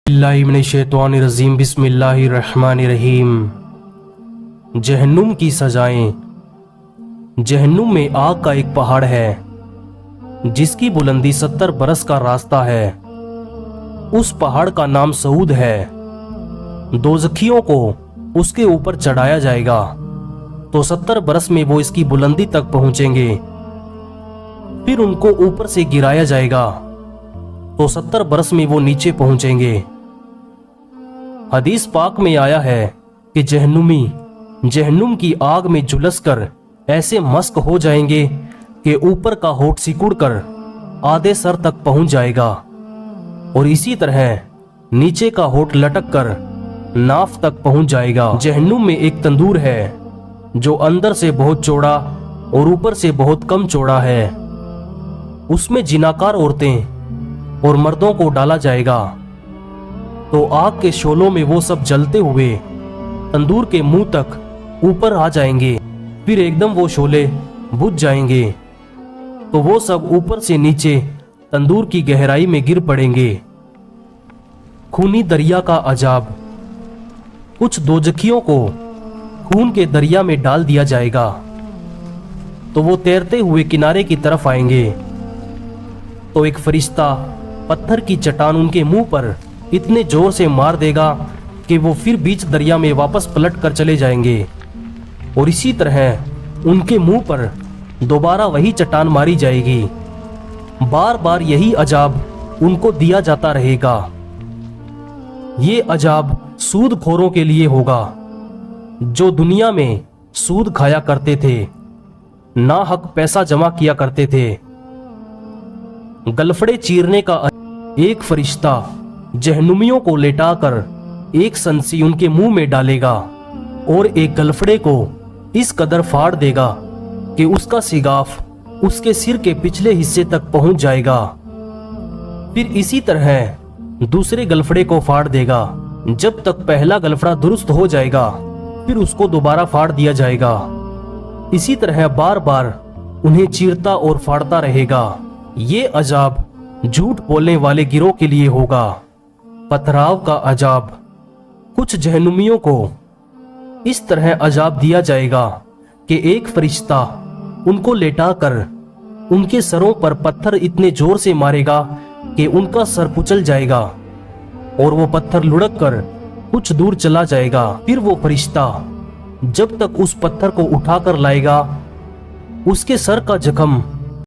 बिस्मिल्लाहिर्रहमानिर्रहीम बिस्मिल्लाहिर्रहमानिर्रहीम। जहन्नुम की सजाएं। जहन्नुम में आग का एक पहाड़ है जिसकी बुलंदी 70 बरस का रास्ता है। उस पहाड़ का नाम सऊद है। दोज़खियों को उसके ऊपर चढ़ाया जाएगा तो 70 बरस में वो इसकी बुलंदी तक पहुंचेंगे। फिर उनको ऊपर से गिराया जाएगा तो 70 बरस में वो नीचे पहुंचेंगे। हदीस पाक में आया है कि जहन्नुम की आग में झुलस कर ऐसे मस्क हो जाएंगे कि ऊपर का होठ सिकुड़कर आधे सर तक पहुंच जाएगा और इसी तरह नीचे का होठ लटक कर नाफ तक पहुंच जाएगा। जहन्नुम में एक तंदूर है जो अंदर से बहुत चौड़ा और ऊपर से बहुत कम चौड़ा है। उसमें जिनाकार औरतें और मर्दों को डाला जाएगा तो आग के शोलों में वो सब जलते हुए तंदूर के मुंह तक ऊपर आ जाएंगे। फिर एकदम वो शोले बुझ जाएंगे तो वो सब ऊपर से नीचे तंदूर की गहराई में गिर पड़ेंगे। खूनी दरिया का अजाब। कुछ दोज़खियों को खून के दरिया में डाल दिया जाएगा तो वो तैरते हुए किनारे की तरफ आएंगे तो एक फरिश्ता पत्थर की चट्टान उनके मुंह पर इतने जोर से मार देगा कि वो फिर बीच दरिया में वापस पलट कर चले जाएंगे और इसी तरह उनके मुंह पर दोबारा वही चट्टान मारी जाएगी। बार बार यही अजाब उनको दिया जाता रहेगा। ये अजाब सूदखोरों के लिए होगा जो दुनिया में सूद खाया करते थे, नाहक पैसा जमा किया करते थे। गलफड़े चीरने का एक फरिश्ता जहन्नुमियों को लेटाकर एक संसी उनके मुंह में डालेगा और एक गलफड़े को इस कदर फाड़ देगा कि उसका सिगाफ उसके सिर के पिछले हिस्से तक पहुंच जाएगा। फिर इसी तरह दूसरे गलफड़े को फाड़ देगा जब तक पहला गलफड़ा दुरुस्त हो जाएगा। फिर उसको दोबारा फाड़ दिया जाएगा। इसी तरह बार बार उन्हें चीरता और फाड़ता रहेगा। ये अजाब झूठ बोलने वाले गिरोह के लिए होगा। पथराव का अजाब। कुछ जहन्नुमियों को इस तरह अजाब दिया जाएगा कि एक फरिश्ता उनको लेटाकर उनके सरों पर पत्थर इतने जोर से मारेगा कि उनका सर कुचल जाएगा और वो पत्थर लुढ़क कर कुछ दूर चला जाएगा। फिर वो फरिश्ता जब तक उस पत्थर को उठाकर लाएगा उसके सर का जख्म